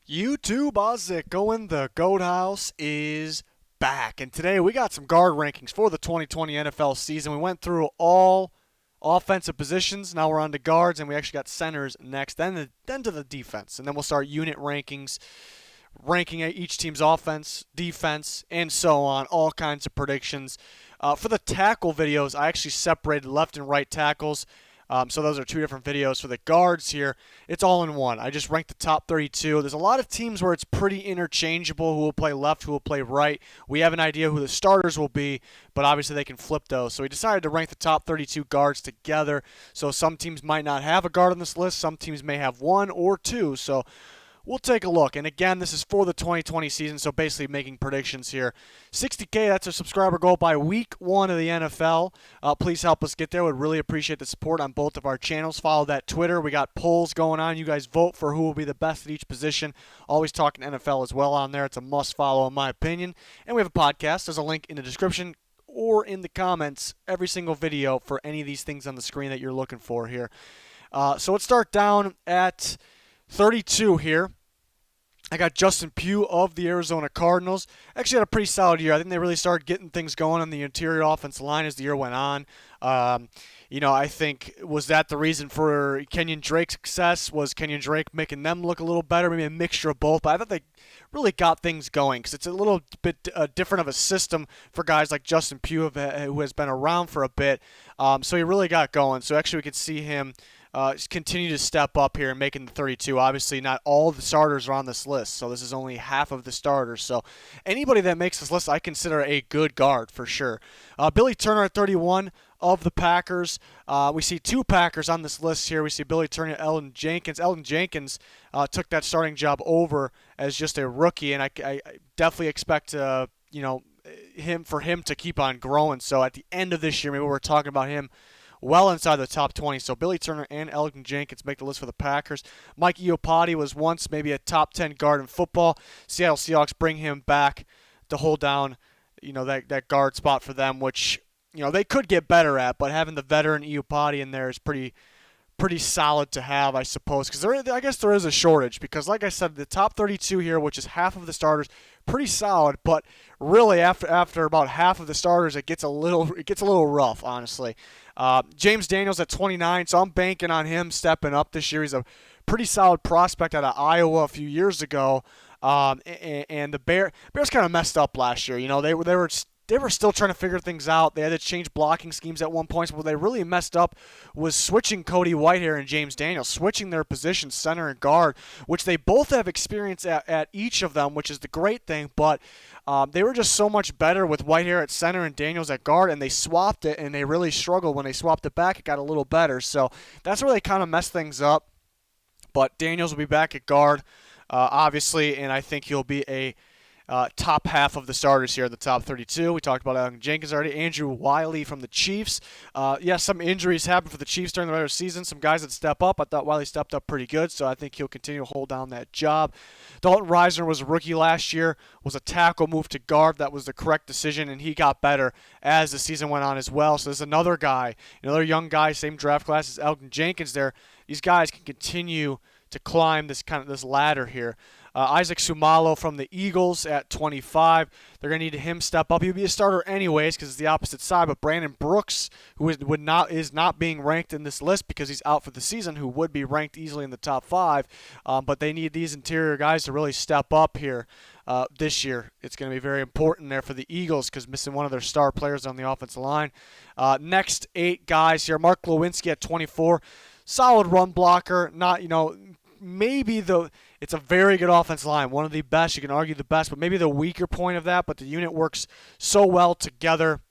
YouTube, how's it going? The Goat House is back. And today we got some guard rankings for the 2020 NFL season. We went through all offensive positions. Now we're on to guards, and we actually got centers next, then to the defense. And then we'll start unit rankings, ranking each team's offense, defense, and so on, all kinds of predictions. For the tackle videos, I actually separated left and right tackles. So those are two different videos. For the guards here, it's all in one. I just ranked the top 32. There's a lot of teams where it's pretty interchangeable, who will play left, who will play right. We have an idea who the starters will be, but obviously they can flip those. So we decided to rank the top 32 guards together. So some teams might not have a guard on this list. Some teams may have one or two. So we'll take a look. And again, this is for the 2020 season, so basically making predictions here. 60K, that's our subscriber goal by week 1 of the NFL. Please help us get there. Would really appreciate the support on both of our channels. Follow that Twitter. We got polls going on. You guys vote for who will be the best at each position. Always talking NFL as well on there. It's a must follow in my opinion. And we have a podcast. There's a link in the description or in the comments, every single video for any of these things on the screen that you're looking for here. So let's start down at 32 here. I got Justin Pugh of the Arizona Cardinals. Actually had a pretty solid year. I think they really started getting things going on the interior offensive line as the year went on. I think, was that the reason for Kenyon Drake's success? Was Kenyon Drake making them look a little better? Maybe a mixture of both. But I thought they really got things going because it's a little bit different of a system for guys like Justin Pugh, who has been around for a bit. So he really got going. So actually we could see him continue to step up here and making the 32. Obviously, not all the starters are on this list, so this is only half of the starters. So anybody that makes this list, I consider a good guard for sure. Billy Turner at 31 of the Packers. We see two Packers on this list here. We see Billy Turner and Elgton Jenkins. Elgton Jenkins took that starting job over as just a rookie, and I definitely expect him to keep on growing. So at the end of this year, maybe we're talking about him well inside the top 20. So Billy Turner and Elgton Jenkins make the list for the Packers. Mike Iupati was once maybe a top 10 guard in football. Seattle Seahawks bring him back to hold down, that guard spot for them, which, they could get better at, but having the veteran Iupati in there is pretty solid to have, I suppose, because I guess there is a shortage, because like I said, the top 32 here, which is half of the starters, pretty solid, but really after about half of the starters, it gets a little rough, honestly. James Daniels at 29, so I'm banking on him stepping up this year. He's a pretty solid prospect out of Iowa a few years ago, and the Bears kind of messed up last year. They were still trying to figure things out. They had to change blocking schemes at one point. So what they really messed up was switching Cody Whitehair and James Daniels, switching their positions, center and guard, which they both have experience at each of them, which is the great thing. But they were just so much better with Whitehair at center and Daniels at guard, and they swapped it, and they really struggled. When they swapped it back, it got a little better. So that's where they kind of messed things up. But Daniels will be back at guard, obviously, and I think he'll be a top half of the starters here, the top 32. We talked about Elgton Jenkins already. Andrew Wiley from the Chiefs. Some injuries happened for the Chiefs during the regular season. Some guys that step up. I thought Wiley stepped up pretty good, so I think he'll continue to hold down that job. Dalton Reisner was a rookie last year, was a tackle, moved to guard. That was the correct decision, and he got better as the season went on as well. So there's another guy, another young guy, same draft class as Elgton Jenkins there. These guys can continue to climb this ladder here. Isaac SEUMALO from the Eagles at 25. They're going to need him step up. He'll be a starter anyways because it's the opposite side. But Brandon Brooks, who is not being ranked in this list because he's out for the season, who would be ranked easily in the top 5. But they need these interior guys to really step up here this year. It's going to be very important there for the Eagles because missing one of their star players on the offensive line. Next 8 guys here. Mark Lewinsky at 24. Solid run blocker. It's a very good offensive line, one of the best. You can argue the best, but maybe the weaker point of that. But the unit works so well together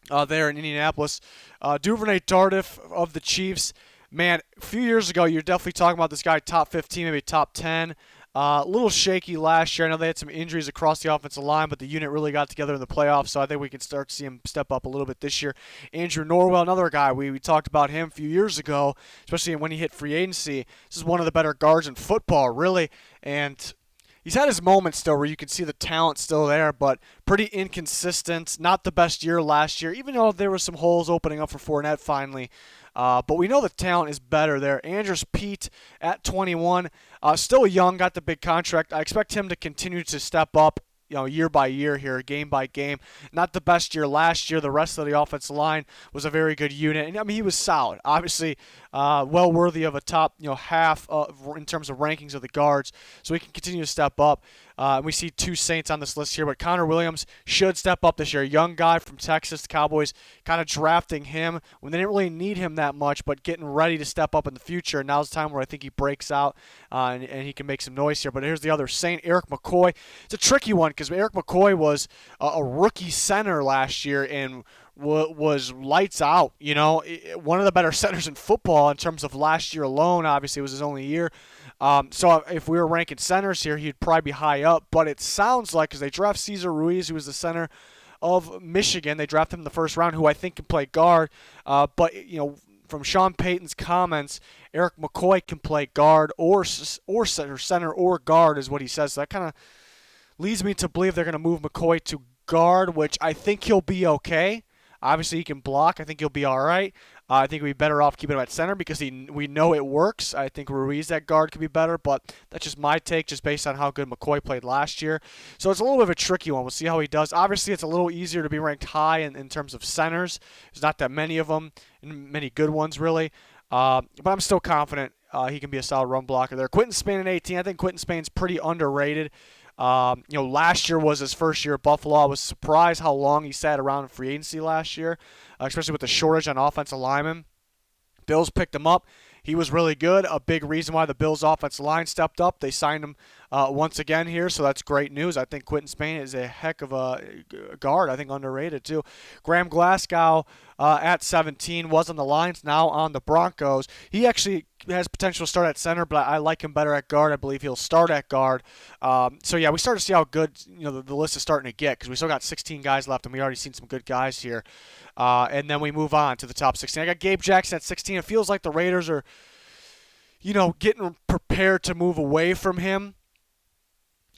there in Indianapolis. Duvernay Tardif of the Chiefs. Man, a few years ago, you're definitely talking about this guy top 15, maybe top 10. A little shaky last year. I know they had some injuries across the offensive line, but the unit really got together in the playoffs, so I think we can start to see him step up a little bit this year. Andrew Norwell, another guy. We talked about him a few years ago, especially when he hit free agency. This is one of the better guards in football, really, and he's had his moments still where you can see the talent still there, but pretty inconsistent. Not the best year last year, even though there were some holes opening up for Fournette finally. But we know the talent is better there. Andrews Pete at 21. Still young, got the big contract. I expect him to continue to step up, year by year here, game by game. Not the best year last year. The rest of the offensive line was a very good unit, and I mean he was solid. Obviously, well worthy of a top, half in terms of rankings of the guards. So he can continue to step up. And we see two Saints on this list here, but Connor Williams should step up this year. Young guy from Texas, the Cowboys kind of drafting him when they didn't really need him that much, but getting ready to step up in the future. Now's the time where I think he breaks out and he can make some noise here. But here's the other Saint, Eric McCoy. It's a tricky one because Eric McCoy was a rookie center last year and was lights out. One of the better centers in football in terms of last year alone. Obviously, it was his only year. So if we were ranking centers here, he'd probably be high up. But it sounds like, because they draft Cesar Ruiz, who was the center of Michigan, they drafted him in the first round, who I think can play guard. But from Sean Payton's comments, Eric McCoy can play guard or center or guard is what he says. So that kind of leads me to believe they're going to move McCoy to guard, which I think he'll be okay. Obviously, he can block. I think he'll be all right. I think we'd be better off keeping him at center because we know it works. I think Ruiz at guard could be better, but that's just my take, just based on how good McCoy played last year. So it's a little bit of a tricky one. We'll see how he does. Obviously, it's a little easier to be ranked high in terms of centers. There's not that many of them, and many good ones, really. But I'm still confident he can be a solid run blocker there. Quinton Spain at 18. I think Quinton Spain's pretty underrated. Last year was his first year at Buffalo. I was surprised how long he sat around in free agency last year, especially with the shortage on offensive linemen. Bills picked him up. He was really good. A big reason why the Bills' offensive line stepped up. They signed him once again here, so that's great news. I think Quinton Spain is a heck of a guard. I think underrated, too. Graham Glasgow at 17 was on the Lions, now on the Broncos. He actually has potential to start at center, but I like him better at guard. I believe he'll start at guard. Yeah, we start to see how good the list is starting to get, because we still got 16 guys left, and we already seen some good guys here. And then we move on to the top 16. I got Gabe Jackson at 16. It feels like the Raiders are, getting prepared to move away from him.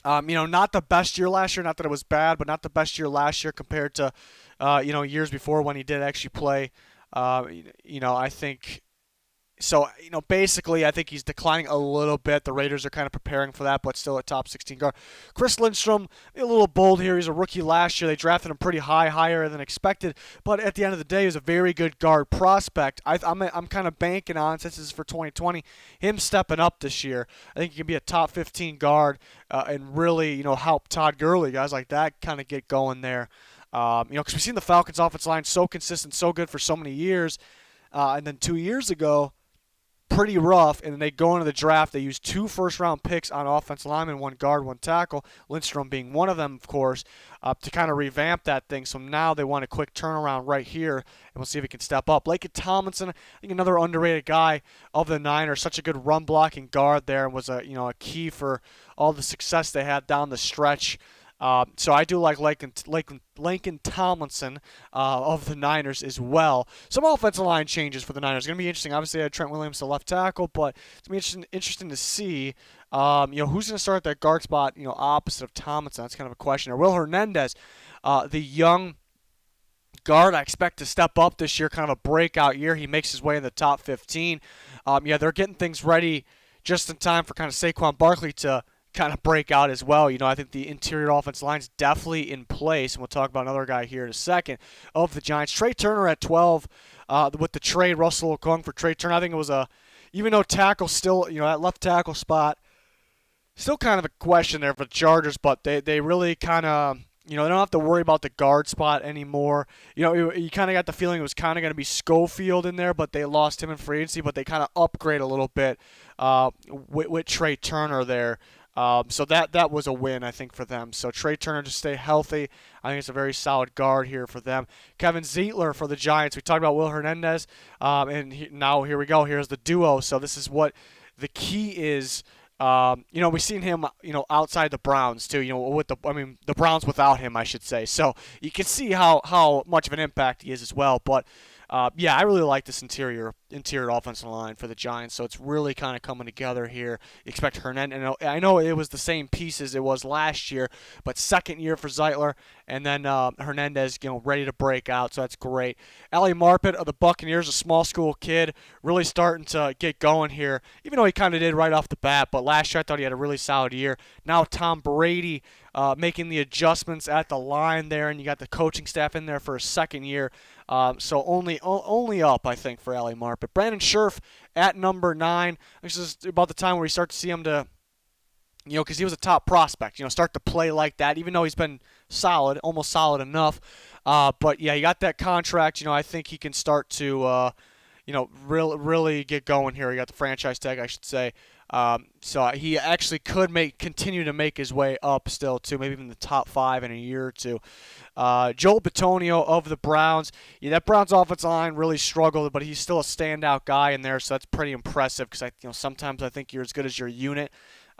Not the best year last year. Not that it was bad, but not the best year last year compared to, years before when he did actually play. I think. So, basically, I think he's declining a little bit. The Raiders are kind of preparing for that, but still a top 16 guard. Chris Lindstrom, a little bold here. He's a rookie last year. They drafted him pretty high, higher than expected. But at the end of the day, he was a very good guard prospect. I'm kind of banking on, since this is for 2020, him stepping up this year. I think he can be a top 15 guard and really, help Todd Gurley, guys like that, kind of get going there. Because we've seen the Falcons' offensive line so consistent, so good for so many years. And then 2 years ago, pretty rough, and then they go into the draft. They use 2 first-round picks on offensive linemen, 1 guard, 1 tackle, Lindstrom being one of them, of course, to kind of revamp that thing. So now they want a quick turnaround right here, and we'll see if he can step up. Laken Tomlinson, I think another underrated guy of the Niners, such a good run-blocking guard there, and was a key for all the success they had down the stretch. So I do like Laken Tomlinson of the Niners as well. Some offensive line changes for the Niners. It's going to be interesting. Obviously, I had Trent Williams to left tackle, but it's going to be interesting to see who's going to start at that guard spot, opposite of Tomlinson. That's kind of a question there. Will Hernandez, the young guard, I expect to step up this year, kind of a breakout year. He makes his way in the top 15. They're getting things ready just in time for kind of Saquon Barkley to kind of break out as well. I think the interior offense line is definitely in place, and we'll talk about another guy here in a second of the Giants. Trey Turner at 12 with the trade, Russell Okung for Trey Turner. I think it was even though tackle still, that left tackle spot, still kind of a question there for the Chargers, but they really kind of, they don't have to worry about the guard spot anymore. You kind of got the feeling it was kind of going to be Schofield in there, but they lost him in free agency, but they kind of upgrade a little bit with Trey Turner there. So that was a win, I think, for them. So Trey Turner to stay healthy. I think it's a very solid guard here for them. Kevin Zeitler for the Giants. We talked about Will Hernandez, and now here we go. Here's the duo. So this is what the key is. We've seen him, outside the Browns too. The Browns without him, I should say. So you can see how much of an impact he is as well. But I really like this interior interior offensive line for the Giants, so it's really kind of coming together here. You expect Hernandez, and I know it was the same pieces it was last year, but second year for Zeitler, and then Hernandez, ready to break out, so that's great. Ali Marpet of the Buccaneers, a small school kid, really starting to get going here, even though he kind of did right off the bat, but last year I thought he had a really solid year. Now Tom Brady making the adjustments at the line there, and you got the coaching staff in there for a second year. So only up, I think, for Ali Marpet. Brandon Scherff at number 9. This is about the time where we start to see him to, because he was a top prospect, start to play like that, even though he's been solid, almost solid enough. But, yeah, he got that contract. I think he can start to, really get going here. He got the franchise tag, I should say. So he actually could continue to make his way up still, too, maybe even the top 5 in a year or two. Joel Bitonio of the Browns. Yeah, that Browns offensive line really struggled, but he's still a standout guy in there, so that's pretty impressive because sometimes I think you're as good as your unit.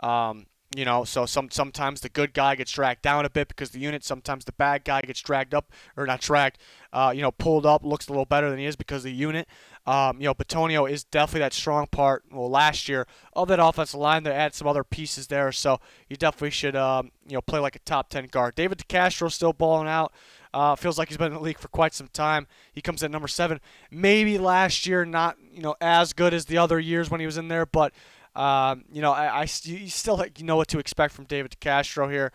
So sometimes the good guy gets dragged down a bit because the unit. Sometimes the bad guy gets dragged up, or not dragged, pulled up, looks a little better than he is because of the unit. Bitonio is definitely that strong part. Well, last year of that offensive line, they add some other pieces there, so you definitely should play like a top 10 guard. David DeCastro still balling out. Feels like he's been in the league for quite some time. He comes in number 7. Maybe last year not as good as the other years when he was in there, but. You still know what to expect from David DeCastro here.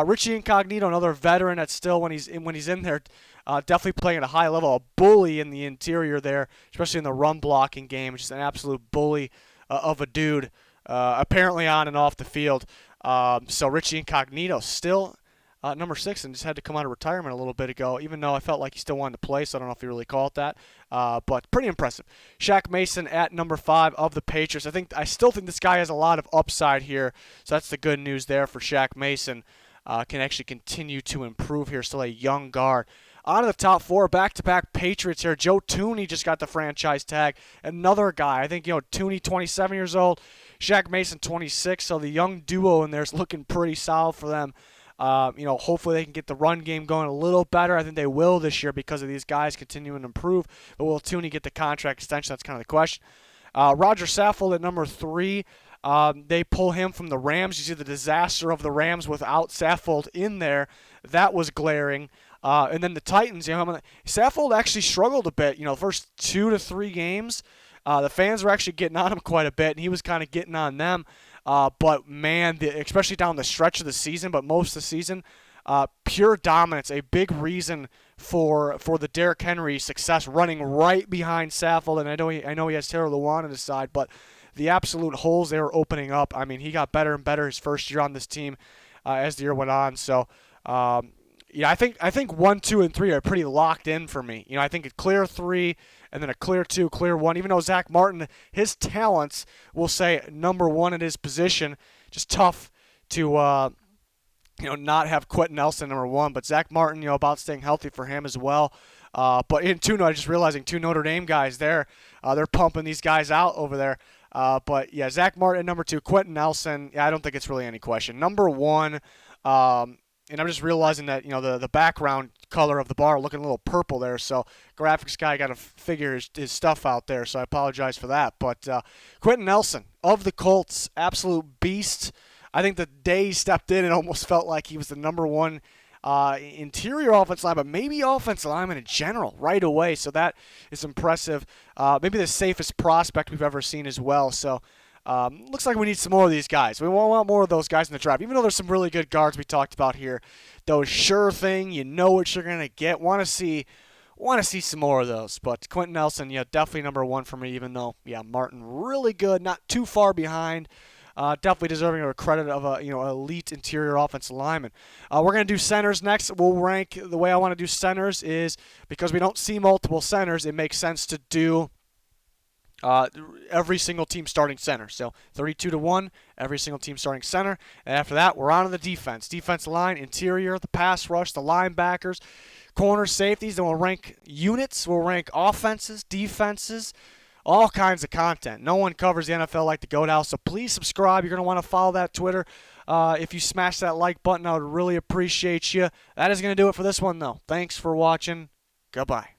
Richie Incognito, another veteran that's still when he's in there, definitely playing at a high level. A bully in the interior there, especially in the run blocking game. Just an absolute bully of a dude, apparently on and off the field. So Richie Incognito still number 6 and just had to come out of retirement a little bit ago, even though I felt like he still wanted to play, so I don't know if you really call it that. But pretty impressive. Shaq Mason at number 5 of the Patriots. I still think this guy has a lot of upside here, so that's the good news there for Shaq Mason. Can actually continue to improve here, still a young guard. On to the top 4, back-to-back Patriots here. Joe Thuney just got the franchise tag. Another guy. I think, Thuney, 27 years old. Shaq Mason, 26. So the young duo in there is looking pretty solid for them. Hopefully they can get the run game going a little better. I think they will this year because of these guys continuing to improve. But will Thuney get the contract extension? That's kind of the question. Roger Saffold at number 3. They pull him from the Rams. You see the disaster of the Rams without Saffold in there. That was glaring. And then the Titans, Saffold actually struggled a bit. The first 2 to 3 games, the fans were actually getting on him quite a bit, and he was kind of getting on them. But, man, especially down the stretch of the season, but most of the season, pure dominance, a big reason for the Derrick Henry success, running right behind Saffold. And I know he has Taylor Lewan on his side, but the absolute holes they were opening up. I mean, he got better and better his first year on this team as the year went on. So, I think 1, 2, and 3 are pretty locked in for me. I think a clear 3 and then a clear 2, clear 1. Even though Zach Martin, his talents, will say number 1 at his position, just tough to not have Quenton Nelson number 1. But Zach Martin, about staying healthy for him as well. But in 2, I just realizing 2 Notre Dame guys there, they're pumping these guys out over there. But yeah, Zach Martin number 2, Quenton Nelson. Yeah, I don't think it's really any question. Number 1. And I'm just realizing that, the background color of the bar looking a little purple there. So graphics guy got to figure his stuff out there. So I apologize for that. But Quenton Nelson of the Colts, absolute beast. I think the day he stepped in, it almost felt like he was the number 1 interior offensive line, but maybe offensive lineman in general right away. So that is impressive. Maybe the safest prospect we've ever seen as well. So looks like we need some more of these guys. We want more of those guys in the draft. Even though there's some really good guards we talked about here, those sure thing, what you're going to get. Want to see some more of those. But Quenton Nelson, definitely number 1 for me, even though, Martin, really good, not too far behind. Definitely deserving of a credit of a elite interior offensive lineman. We're going to do centers next. We'll rank the way I want to do centers is because we don't see multiple centers, it makes sense to do every single team starting center. So 32-1, every single team starting center. And after that, we're on to the defense. Defensive line, interior, the pass rush, the linebackers, corner safeties. Then we'll rank units. We'll rank offenses, defenses, all kinds of content. No one covers the NFL like the Goat House, so please subscribe. You're going to want to follow that Twitter. If you smash that like button, I would really appreciate you. That is going to do it for this one, though. Thanks for watching. Goodbye.